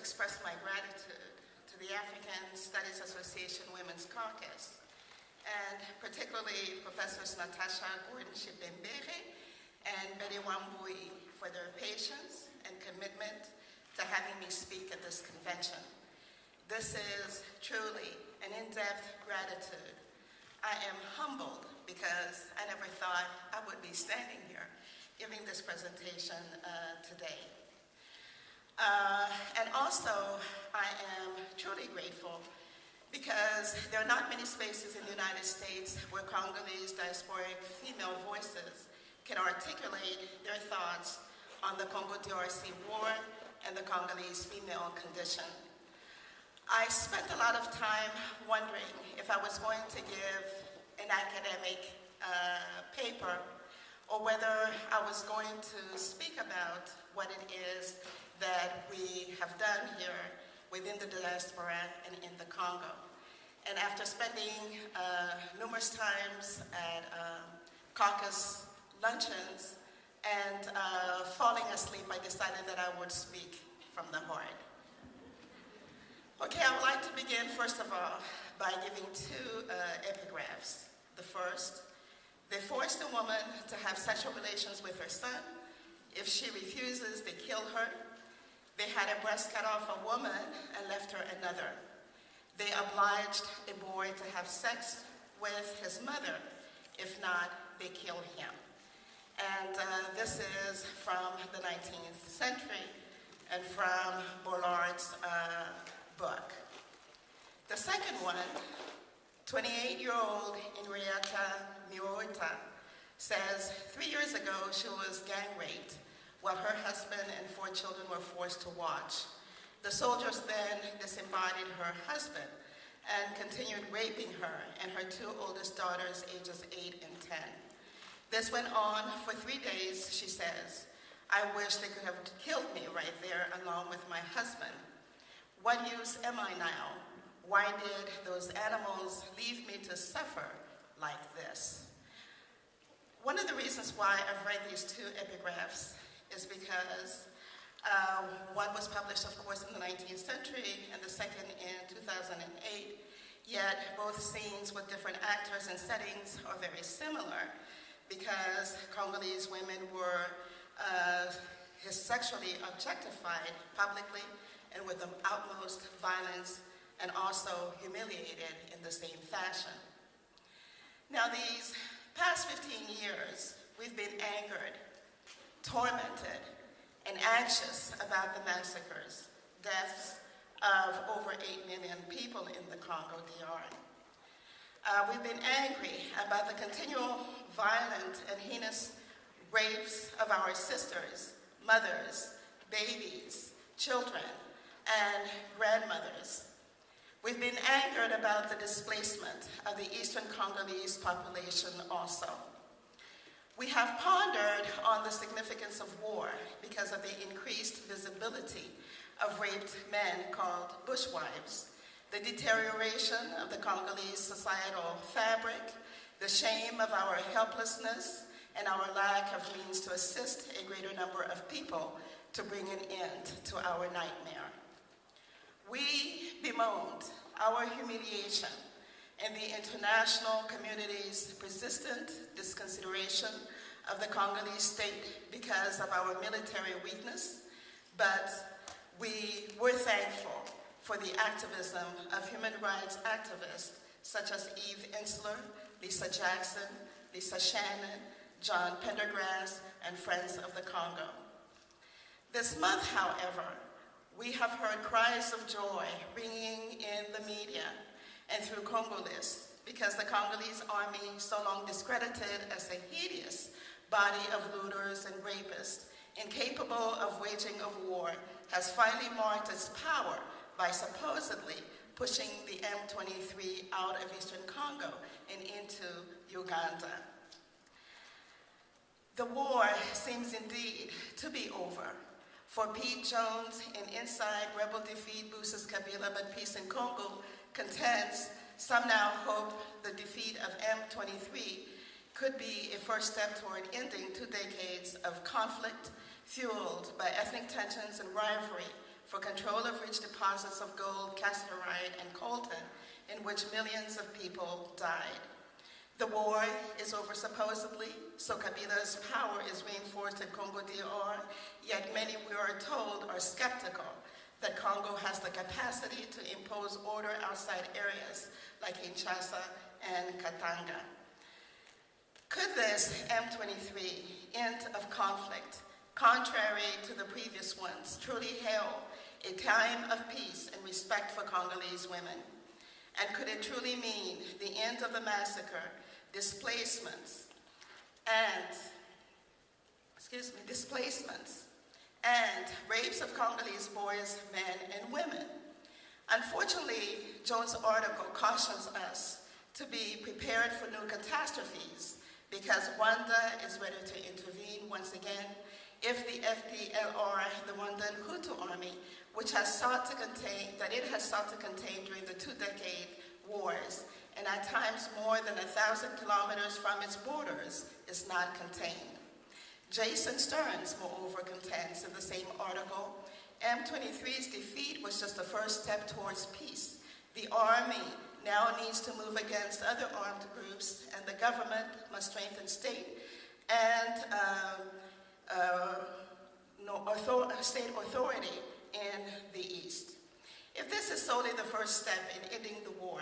express my gratitude to the African Studies Association Women's Caucus, and particularly Professors Natasha Gordon-Shipembere and Betty Wambui for their patience and commitment to having me speak at this convention. This is truly an in-depth gratitude. I am humbled because I never thought I would be standing here giving this presentation today. And also, I am truly grateful because there are not many spaces in the United States where Congolese diasporic female voices can articulate their thoughts on the Congo-DRC war and the Congolese female condition. I spent a lot of time wondering if I was going to give an academic paper or whether I was going to speak about what it is that we have done here within the diaspora and in the Congo. And after spending numerous times at Caucus luncheons and falling asleep, I decided that I would speak from the heart. Okay, I would like to begin, first of all, by giving two epigraphs. The first: they forced a woman to have sexual relations with her son. If she refuses, they kill her. They had a breast cut off a woman and left her another. They obliged a boy to have sex with his mother. If not, they kill him. And this is from the 19th century and from Bollard's book. The second one, 28-year-old Henrietta Miota, says 3 years ago she was gang raped while her husband and 4 children were forced to watch. The soldiers then disembodied her husband and continued raping her and her 2 oldest daughters, ages 8 and 10. This went on for 3 days, she says. I wish they could have killed me right there along with my husband. What use am I now? Why did those animals leave me to suffer like this? One of the reasons why I've read these 2 epigraphs is because one was published, of course, in the 19th century and the second in 2008, yet both scenes with different actors and settings are very similar because Congolese women were sexually objectified publicly and with the utmost violence and also humiliated in the same fashion. Now, these past 15 years, we've been angered, tormented, and anxious about the massacres, deaths of over 8 million people in the Congo DR. We've been angry about the continual violent and heinous rapes of our sisters, mothers, babies, children, and grandmothers. We've been angered about the displacement of the Eastern Congolese population also. We have pondered on the significance of war because of the increased visibility of raped men called bushwives, the deterioration of the Congolese societal fabric, the shame of our helplessness, and our lack of means to assist a greater number of people to bring an end to our nightmare. We bemoaned our humiliation and the international community's persistent disconsideration of the Congolese state because of our military weakness, but we were thankful for the activism of human rights activists such as Eve Ensler, Lisa Jackson, Lisa Shannon, John Pendergrass, and Friends of the Congo. This month, however, we have heard cries of joy ringing in the media and through Congolese because the Congolese army, so long discredited as a hideous body of looters and rapists, incapable of waging a war, has finally marked its power by supposedly pushing the M23 out of Eastern Congo and into Uganda. The war seems indeed to be over. For Pete Jones in Inside Rebel Defeat Booses Kabila but Peace in Congo contends, some now hope the defeat of M23 could be a first step toward ending 2 decades of conflict fueled by ethnic tensions and rivalry for control of rich deposits of gold, cassiterite, and coltan, in which millions of people died. The war is over supposedly, so Kabila's power is reinforced in Congo DR, yet many, we are told, are skeptical that Congo has the capacity to impose order outside areas like Kinshasa and Katanga. Could this M23 end of conflict, contrary to the previous ones, truly hail a time of peace and respect for Congolese women? And could it truly mean the end of the massacre, displacements, and rapes of Congolese boys, men, and women? Unfortunately, Jones' article cautions us to be prepared for new catastrophes because Rwanda is ready to intervene once again if the FDLR, the Rwandan Hutu army, which has sought to contain during the two-decade wars, and at times more than 1,000 kilometers from its borders, is not contained. Jason Stearns, moreover, contends in the same article, M23's defeat was just the first step towards peace. The army now needs to move against other armed groups, and the government must strengthen state and state authority in the East. If this is solely the first step in ending the war,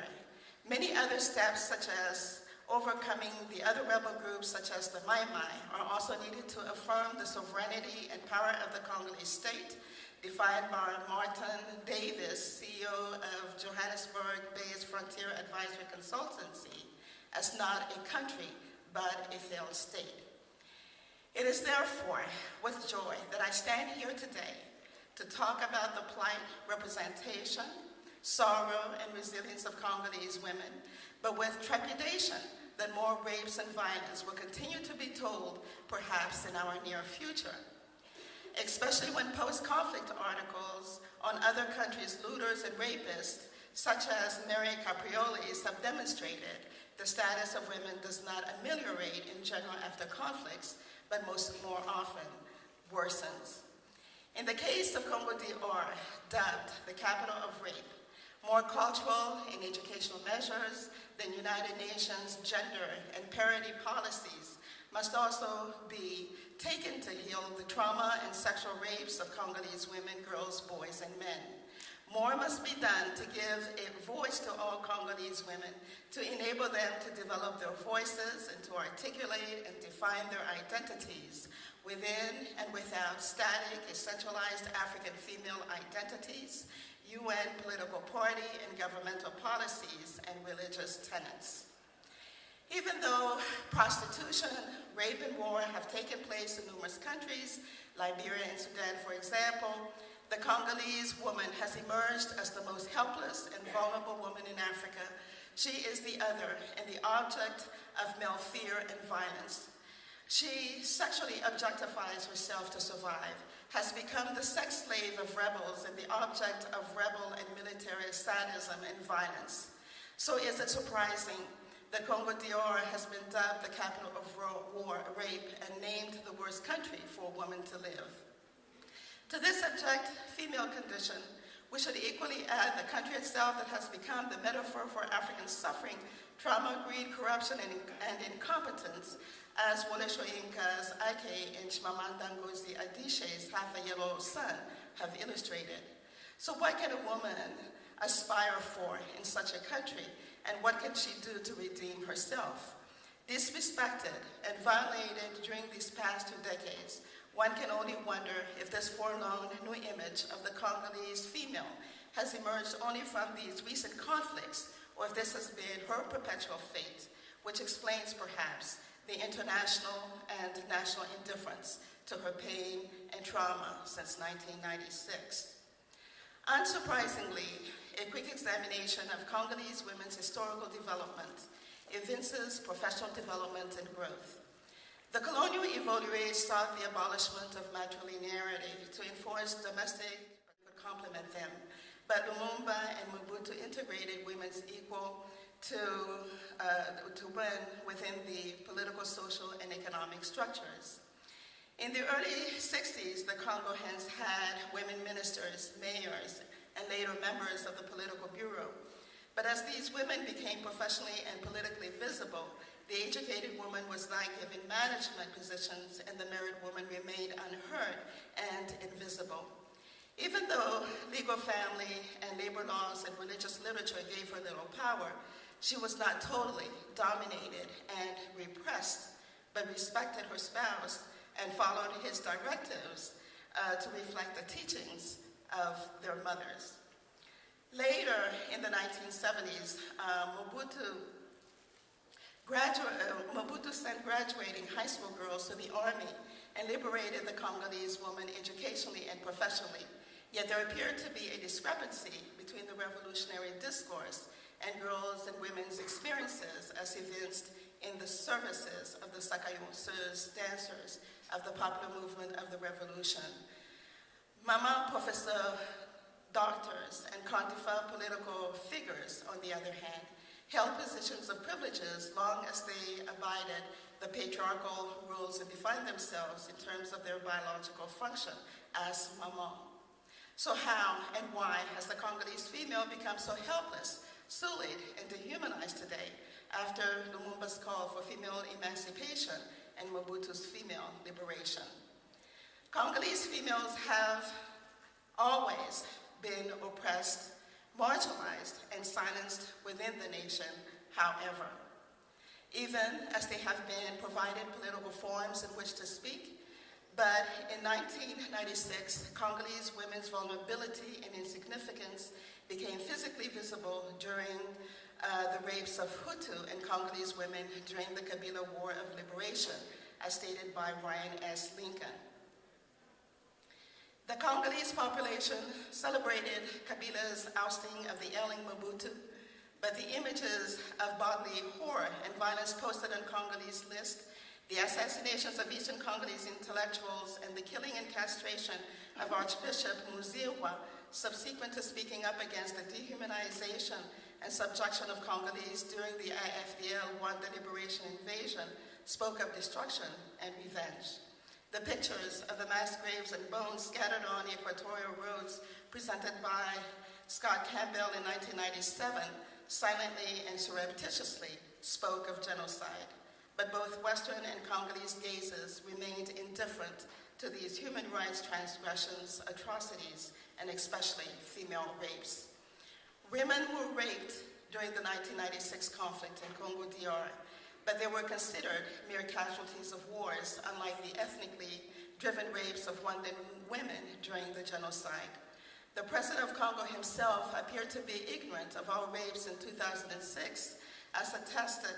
many other steps, such as overcoming the other rebel groups, such as the Mai Mai, are also needed to affirm the sovereignty and power of the Congolese state, defined by Martin Davis, CEO of Johannesburg-based Frontier Advisory Consultancy, as not a country, but a failed state. It is therefore with joy that I stand here today to talk about the plight, representation, sorrow, and resilience of Congolese women, but with trepidation that more rapes and violence will continue to be told, perhaps in our near future. Especially when post-conflict articles on other countries' looters and rapists, such as Mary Caprioli's, have demonstrated the status of women does not ameliorate in general after conflicts, but more often worsens. In the case of Congo DR, dubbed the capital of rape, more cultural and educational measures than United Nations gender and parity policies must also be taken to heal the trauma and sexual rapes of Congolese women, girls, boys, and men. More must be done to give a voice to all Congolese women, to enable them to develop their voices and to articulate and define their identities within and without static, essentialized African female identities, UN political party and governmental policies, and religious tenets. Even though prostitution, rape, and war have taken place in numerous countries, Liberia and Sudan, for example, the Congolese woman has emerged as the most helpless and vulnerable woman in Africa. She is the other and the object of male fear and violence. She sexually objectifies herself to survive, has become the sex slave of rebels and the object of rebel and military sadism and violence. So is it surprising that Congo DR has been dubbed the capital of war, rape, and named the worst country for a woman to live? To this abject female condition, we should equally add the country itself that has become the metaphor for African suffering, trauma, greed, corruption, and incompetence, as Wole Soyinka's Ake and Chimamanda Ngozi Adichie's Half a Yellow Sun have illustrated. So what can a woman aspire for in such a country, and what can she do to redeem herself? Disrespected and violated during these past 2 decades, one can only wonder if this forlorn new image of the Congolese female has emerged only from these recent conflicts, or if this has been her perpetual fate, which explains perhaps the international and national indifference to her pain and trauma since 1996. Unsurprisingly, a quick examination of Congolese women's historical development evinces professional development and growth. The colonial evolués sought the abolishment of matrilinearity to enforce domestic but complement them, but Lumumba and Mobutu integrated women's equal to win within the political, social, and economic structures. In the early 60s, the Congo hence had women ministers, mayors, and later members of the political bureau. But as these women became professionally and politically visible, the educated woman was not given management positions, and the married woman remained unheard and invisible. Even though legal, family, and labor laws and religious literature gave her little power, she was not totally dominated and repressed, but respected her spouse and followed his directives to reflect the teachings of their mothers. Later, in the 1970s, Mobutu sent graduating high school girls to the army and liberated the Congolese woman educationally and professionally. Yet there appeared to be a discrepancy between the revolutionary discourse and girls' and women's experiences as evinced in the services of the Sakayonseuse dancers of the popular movement of the revolution. Mama professor doctors and quantified political figures, on the other hand, held positions of privileges long as they abided the patriarchal rules and defined themselves in terms of their biological function as mama. So how and why has the Congolese female become so helpless, sullied, and dehumanized today after Lumumba's call for female emancipation and Mobutu's female liberation? Congolese females have always been oppressed, marginalized, and silenced within the nation, however. Even as they have been provided political forums in which to speak, but in 1996, Congolese women's vulnerability and insignificance became physically visible during the rapes of Hutu and Congolese women during the Kabila War of Liberation, as stated by Ryan S. Lincoln. The Congolese population celebrated Kabila's ousting of the ailing Mobutu, but the images of bodily horror and violence posted on Congolese list, the assassinations of Eastern Congolese intellectuals, and the killing and castration of Archbishop Muzirwa, subsequent to speaking up against the dehumanization and subjection of Congolese during the IFDL Rwanda liberation invasion, spoke of destruction and revenge. The pictures of the mass graves and bones scattered on equatorial roads presented by Scott Campbell in 1997 silently and surreptitiously spoke of genocide. But both Western and Congolese gazes remained indifferent to these human rights transgressions, atrocities, and especially female rapes. Women were raped during the 1996 conflict in Congo DR, but they were considered mere casualties of wars, unlike the ethnically driven rapes of Rwandan women during the genocide. The president of Congo himself appeared to be ignorant of all rapes in 2006, as attested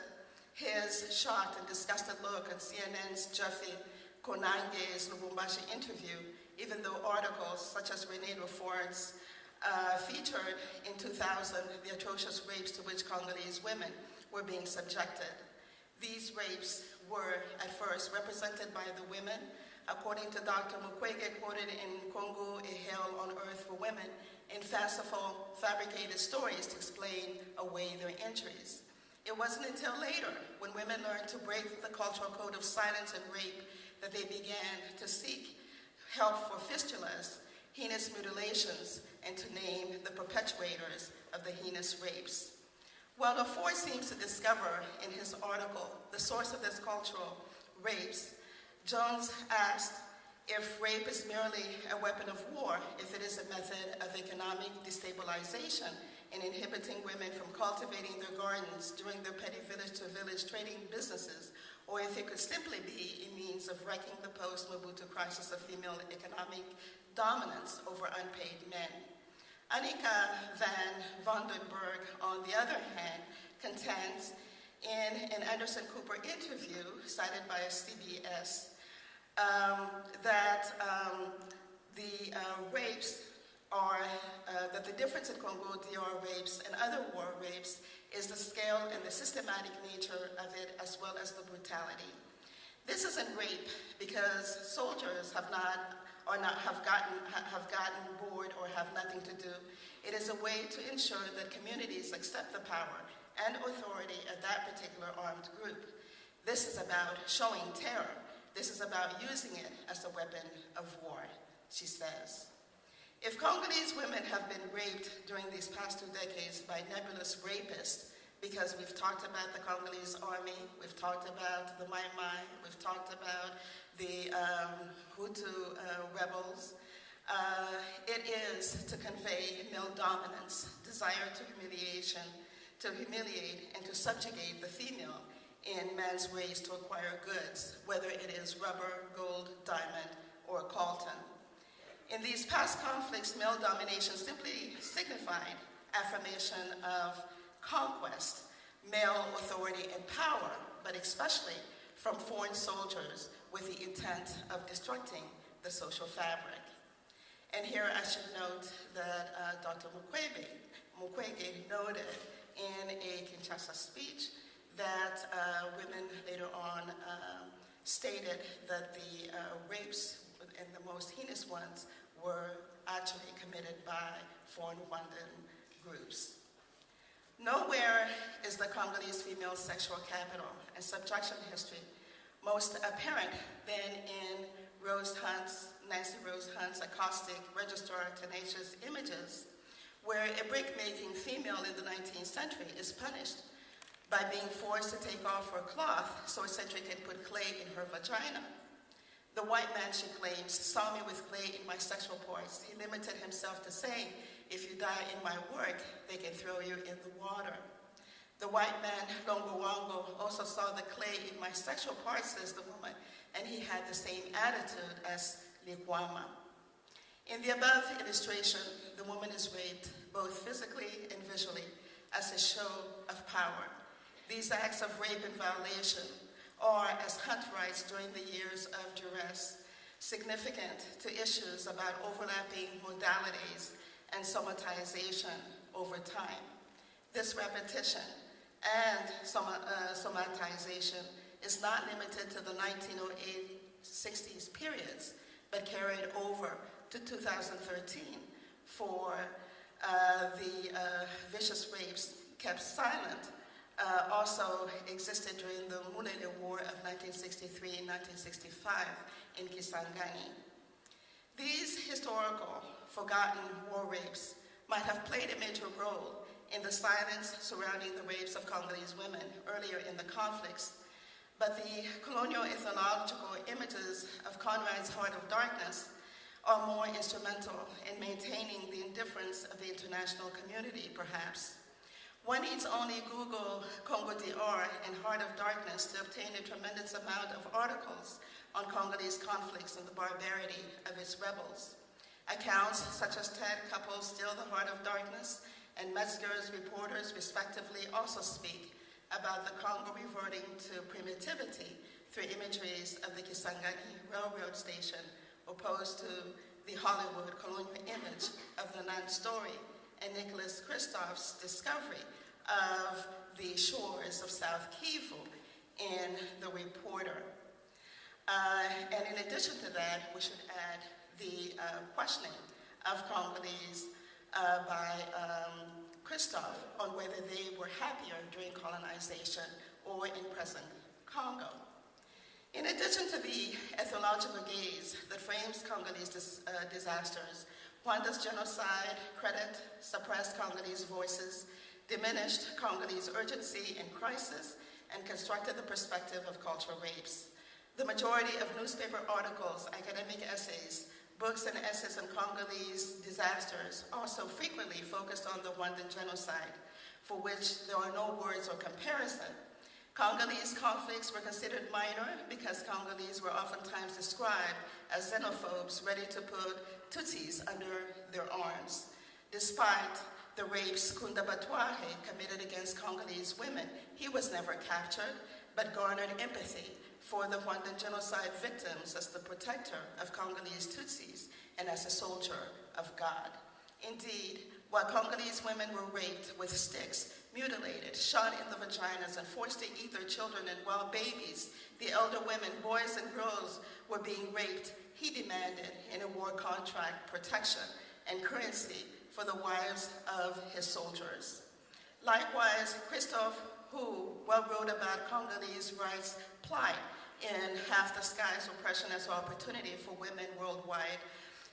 his shocked and disgusted look on CNN's Jeffrey Konange's Lubumbashi interview, even though articles such as René Leford's featured in 2000 the atrocious rapes to which Congolese women were being subjected. These rapes were, at first, represented by the women, according to Dr. Mukwege, quoted in Congo, A Hell on Earth for Women, in fanciful, fabricated stories to explain away their injuries. It wasn't until later, when women learned to break the cultural code of silence and rape, that they began to seek help for fistulas, heinous mutilations, and to name the perpetrators of the heinous rapes. While Lefort seems to discover in his article the source of this cultural rapes, Jones asked if rape is merely a weapon of war, if it is a method of economic destabilization in inhibiting women from cultivating their gardens during their petty village-to-village trading businesses, or if it could simply be a means of wrecking the post-Mobutu crisis of female economic dominance over unpaid men. Annika van Vandenberg, on the other hand, contends in an Anderson Cooper interview cited by CBS that the rapes are, that the difference in Congo DR rapes and other war rapes is the scale and the systematic nature of it, as well as the brutality. This isn't rape because soldiers have gotten bored or have nothing to do. It is a way to ensure that communities accept the power and authority of that particular armed group. This is about showing terror. This is about using it as a weapon of war, she says. If Congolese women have been raped during these past 2 decades by nebulous rapists, because we've talked about the Congolese army, we've talked about the Mai Mai, we've talked about the Hutu rebels, it is to convey male dominance, desire to humiliate and to subjugate the female in man's ways to acquire goods, whether it is rubber, gold, diamond, or coltan. In these past conflicts, male domination simply signified affirmation of conquest, male authority and power, but especially from foreign soldiers with the intent of destructing the social fabric. And here I should note that Dr. Mukwege noted in a Kinshasa speech that women later on stated that the rapes, and the most heinous ones, were actually committed by foreign Rwandan groups. Nowhere is the Congolese female sexual capital and subtraction history most apparent than in Nancy Rose Hunt's acoustic registrar tenacious images, where a brick-making female in the 19th century is punished by being forced to take off her cloth so a sentry can put clay in her vagina. The white man, she claims, saw me with clay in my sexual parts. He limited himself to saying, if you die in my work, they can throw you in the water. The white man, Ngwarsungu, also saw the clay in my sexual parts, says the woman, and he had the same attitude as Likwama. In the above illustration, the woman is raped both physically and visually as a show of power. These acts of rape and violation are, as Hunt writes, during the years of duress, significant to issues about overlapping modalities and somatization over time. This repetition and somatization is not limited to the 1908-60s periods, but carried over to 2013 for the vicious rapes kept silent also existed during the Mulele War of 1963 and 1965 in Kisangani. These historical, forgotten war rapes might have played a major role in the silence surrounding the rapes of Congolese women earlier in the conflicts, but the colonial ethnological images of Conrad's Heart of Darkness are more instrumental in maintaining the indifference of the international community, perhaps. One needs only Google Congo DR and Heart of Darkness to obtain a tremendous amount of articles on Congolese conflicts and the barbarity of its rebels. Accounts such as Ted Koppel's Still the Heart of Darkness and Metzger's reporters, respectively, also speak about the Congo reverting to primitivity through imageries of the Kisangani railroad station, opposed to the Hollywood colonial image of the Nan story and Nicholas Kristof's discovery of the shores of South Kivu in The Reporter. And in addition to that, we should add the questioning of Congolese by Kristof on whether they were happier during colonization or in present Congo. In addition to the ethnological gaze that frames Congolese disasters, Rwanda's genocide credit suppressed Congolese voices, diminished Congolese urgency and crisis, and constructed the perspective of cultural rapes. The majority of newspaper articles, academic essays, books and essays on Congolese disasters also frequently focused on the Rwandan genocide, for which there are no words or comparison. Congolese conflicts were considered minor because Congolese were oftentimes described as xenophobes ready to put Tutsis under their arms. Despite the rapes Kunda Batwahe committed against Congolese women, he was never captured, but garnered empathy for the Rwandan genocide victims as the protector of Congolese Tutsis and as a soldier of God. Indeed, while Congolese women were raped with sticks, mutilated, shot in the vaginas, and forced to eat their children, and while babies, the elder women, boys and girls, were being raped, he demanded in a war contract protection and currency for the wives of his soldiers. Likewise, Kristof, who well wrote about Congolese rights plight in half disguised oppression as opportunity for women worldwide,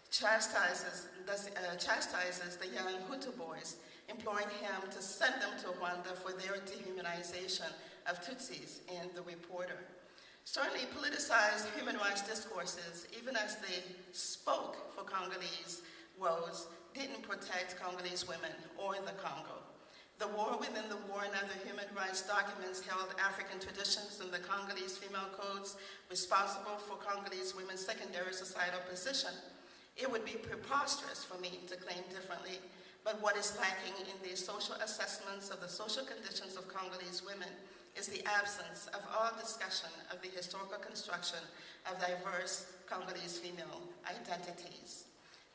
chastises the young Hutu boys, imploring him to send them to Rwanda for their dehumanization of Tutsis in The Reporter. Certainly politicized human rights discourses, even as they spoke for Congolese woes, didn't protect Congolese women or the Congo. The war within the war and other human rights documents held African traditions and the Congolese female codes responsible for Congolese women's secondary societal position. It would be preposterous for me to claim differently, but what is lacking in these social assessments of the social conditions of Congolese women is the absence of all discussion of the historical construction of diverse Congolese female identities.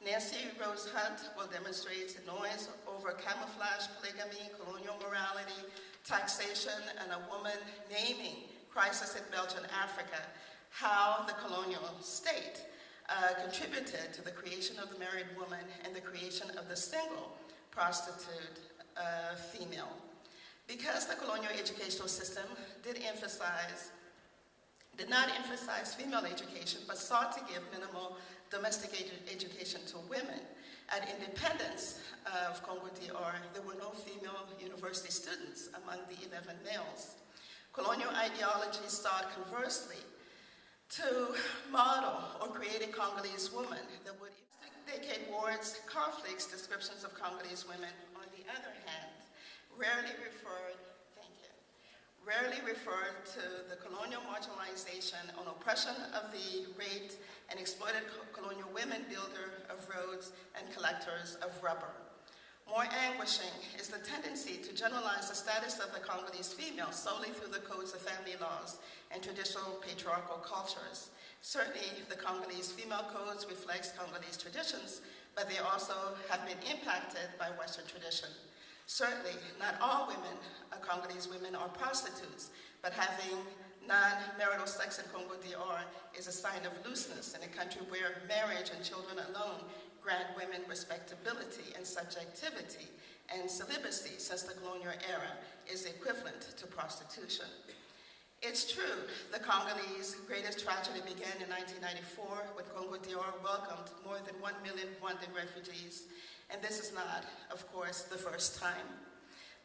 Nancy Rose Hunt will demonstrate noise over camouflage, polygamy, colonial morality, taxation, and a woman naming crisis in Belgian Africa, how the colonial state contributed to the creation of the married woman and the creation of the single prostitute female. Because the colonial educational system did not emphasize female education, but sought to give minimal domestic education to women. At independence of Congo DR, there were no female university students among the 11 males. Colonial ideology sought conversely to model or create a Congolese woman that would indicate wars, conflicts, descriptions of Congolese women, on the other hand, rarely referred to the colonial marginalization and oppression of the raped and exploited colonial women, builder of roads and collectors of rubber. More anguishing is the tendency to generalize the status of the Congolese female solely through the codes of family laws and traditional patriarchal cultures. Certainly, the Congolese female codes reflect Congolese traditions, but they also have been impacted by Western tradition. Certainly, not all women, Congolese women, are prostitutes, but having non-marital sex in Congo DR is a sign of looseness in a country where marriage and children alone grant women respectability and subjectivity, and celibacy since the colonial era is equivalent to prostitution. It's true, the Congolese greatest tragedy began in 1994 when Congo DR welcomed more than 1 million Rwandan refugees, and this is not, of course, the first time.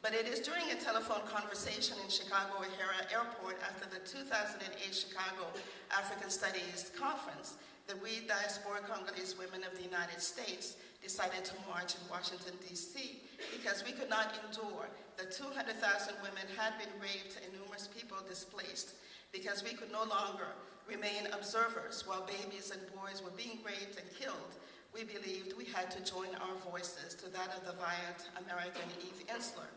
But it is during a telephone conversation in Chicago O'Hare Airport after the 2008 Chicago African Studies Conference that we diaspora Congolese women of the United States decided to march in Washington, D.C. because we could not endure that 200,000 women had been raped and numerous people displaced, because we could no longer remain observers while babies and boys were being raped and killed. We believed we had to join our voices to that of the valiant American Eve Ensler.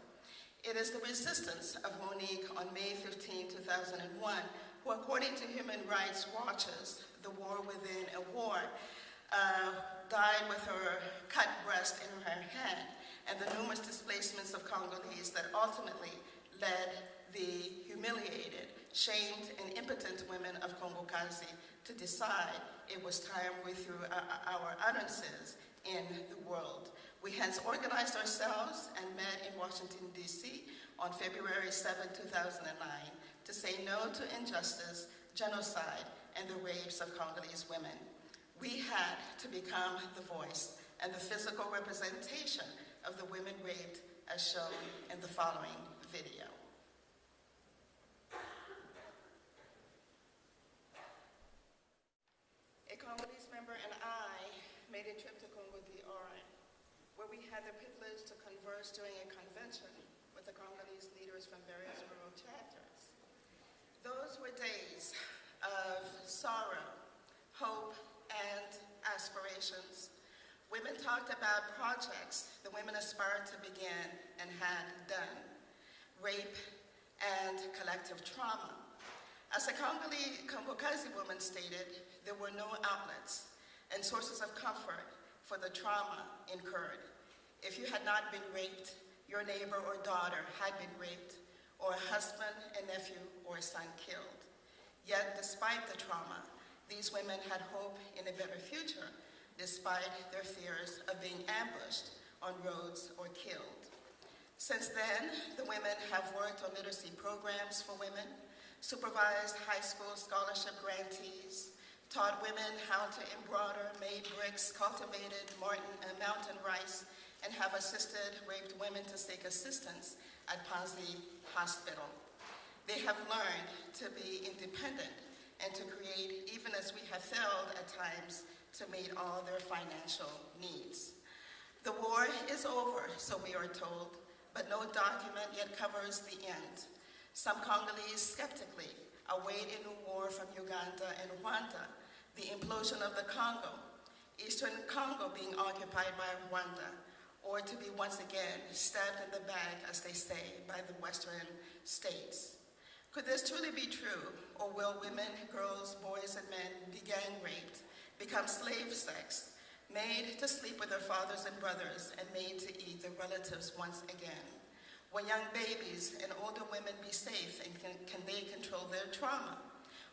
It is the resistance of Monique on May 15, 2001, who, according to Human Rights Watch's The War Within a War, died with her cut breast in her hand, and the numerous displacements of Congolese that ultimately led the humiliated, shamed, and impotent women of Congo-Kazi to decide it was time we threw our utterances in the world. We hence organized ourselves and met in Washington, D.C. on February 7, 2009 to say no to injustice, genocide, and the rapes of Congolese women. We had to become the voice and the physical representation of the women raped as shown in the following video. A Congolese member and I made a trip to Congo DR, where we had the privilege to converse during a convention with the Congolese leaders from various rural chapters. Those were days of sorrow, hope, and aspirations. Women talked about projects the women aspired to begin and had done, rape and collective trauma. As a Congo-Kazi woman stated, there were no outlets and sources of comfort for the trauma incurred. If you had not been raped, your neighbor or daughter had been raped, or a husband, a nephew, or a son killed. Yet, despite the trauma, these women had hope in a better future, despite their fears of being ambushed on roads or killed. Since then, the women have worked on literacy programs for women, supervised high school scholarship grantees, taught women how to embroider, made bricks, cultivated mountain rice, and have assisted raped women to seek assistance at Panzi Hospital. They have learned to be independent and to create, even as we have failed at times, to meet all their financial needs. The war is over, so we are told, but no document yet covers the end. Some Congolese skeptically await a new war from Uganda and Rwanda, the implosion of the Congo, Eastern Congo being occupied by Rwanda, or to be once again stabbed in the back, as they say, by the Western states. Could this truly be true, or will women, girls, boys, and men be gang raped, become slave sex, made to sleep with their fathers and brothers, and made to eat their relatives once again? Will young babies and older women be safe, and can they control their trauma?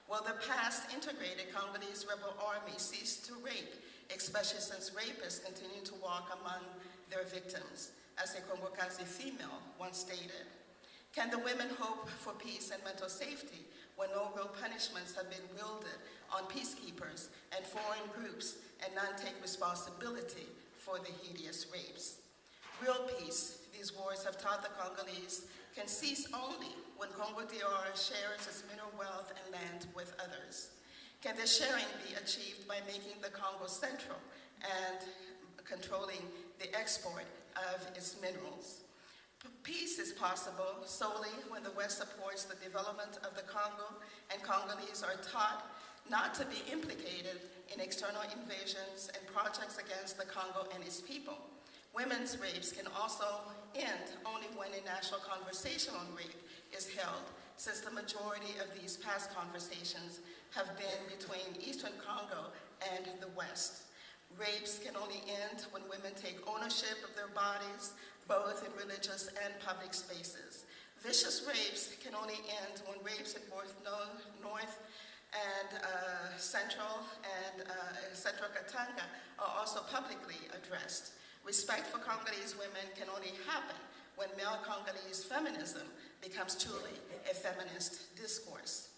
Will the past integrated Congolese rebel army cease to rape, especially since rapists continue to walk among their victims, as a Congokazi female once stated? Can the women hope for peace and mental safety when no real punishments have been wielded on peacekeepers and foreign groups, and none take responsibility for the hideous rapes? Real peace, these wars have taught the Congolese, can cease only when Congo DR shares its mineral wealth and land with others. Can this sharing be achieved by making the Congo central and controlling the export of its minerals? Peace is possible solely when the West supports the development of the Congo, and Congolese are taught not to be implicated in external invasions and projects against the Congo and its people. Women's rapes can also end only when a national conversation on rape is held, since the majority of these past conversations have been between Eastern Congo and the West. Rapes can only end when women take ownership of their bodies, both in religious and public spaces. Vicious rapes can only end when rapes in both North and Central Katanga are also publicly addressed. Respect for Congolese women can only happen when male Congolese feminism becomes truly a feminist discourse.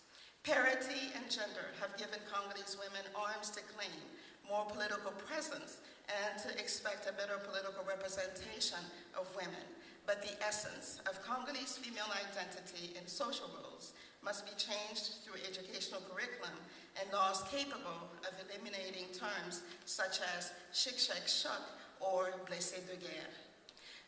Parity and gender have given Congolese women arms to claim more political presence and to expect a better political representation of women. But the essence of Congolese female identity and social roles must be changed through educational curriculum and laws capable of eliminating terms such as shik shek shuk or blessé de guerre.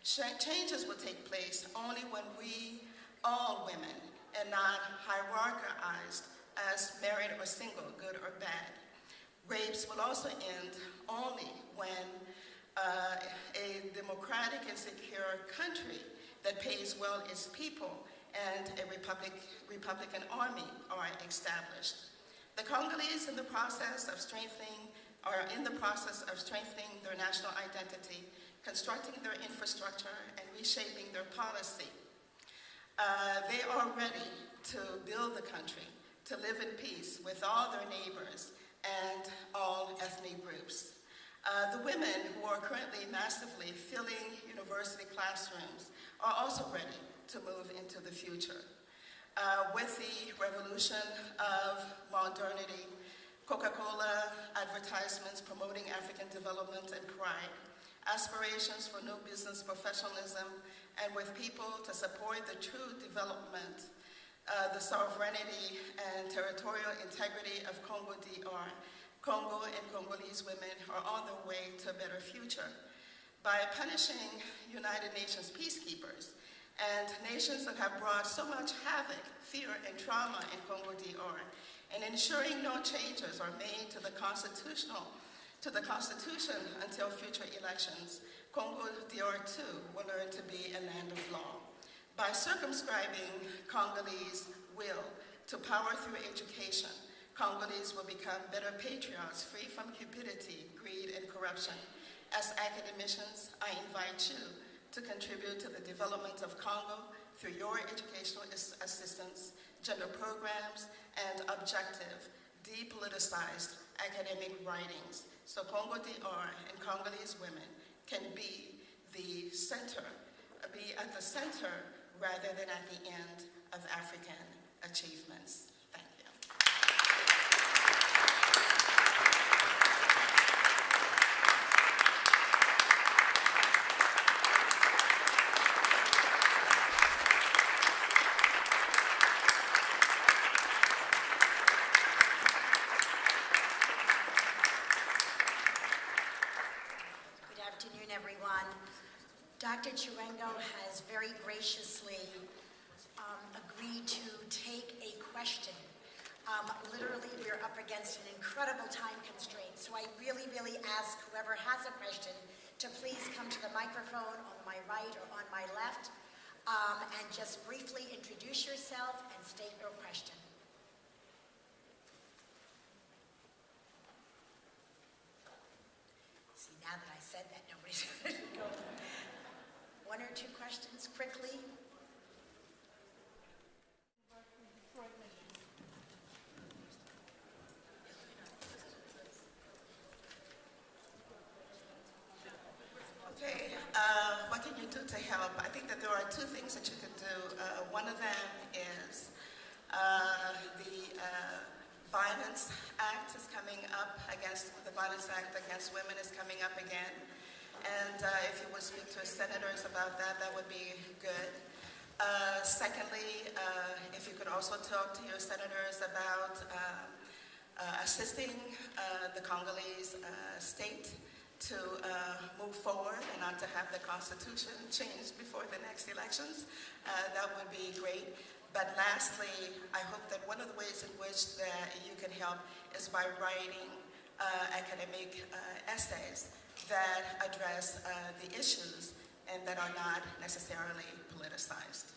Changes will take place only when we, all women, are not hierarchized as married or single, good or bad. Rapes will also end only when a democratic and secure country that pays well its people and a Republican army are established. The Congolese are in the process of strengthening their national identity, constructing their infrastructure, and reshaping their policy. They are ready to build the country, to live in peace with all their neighbors and all ethnic groups. The women who are currently massively filling university classrooms are also ready to move into the future. With the revolution of modernity, Coca-Cola advertisements promoting African development and pride, aspirations for new business professionalism, and with people to support the true development, the sovereignty and territorial integrity of Congo DR, Congo and Congolese women are on their way to a better future. By punishing United Nations peacekeepers and nations that have brought so much havoc, fear, and trauma in Congo DR, and ensuring no changes are made to the Constitution until future elections, Congo DR too will learn to be a land of law. By circumscribing Congolese will to power through education, Congolese will become better patriots, free from cupidity, greed, and corruption. As academicians, I invite you to contribute to the development of Congo through your educational assistance, gender programs, and objective, depoliticized academic writings, so Congo DR and Congolese women can be at the center rather than at the end of African achievements. Thank you. Good afternoon, everyone. Dr. Chiwengo has very graciously agreed to take a question. Literally, we're up against an incredible time constraint, so I really ask whoever has a question to please come to the microphone on my right or on my left, and just briefly introduce yourself and state your question. See, now that I said that, nobody's going to go. One or two questions quickly. Okay, what can you do to help? I think that there are two things that you can do. One of them is the Violence Act is coming up the Violence Act against women is coming up again. And if you would speak to senators about that, that would be good. Secondly, if you could also talk to your senators about assisting the Congolese state to move forward and not to have the Constitution changed before the next elections. That would be great. But lastly, I hope that one of the ways in which that you can help is by writing academic essays that address the issues and that are not necessarily politicized.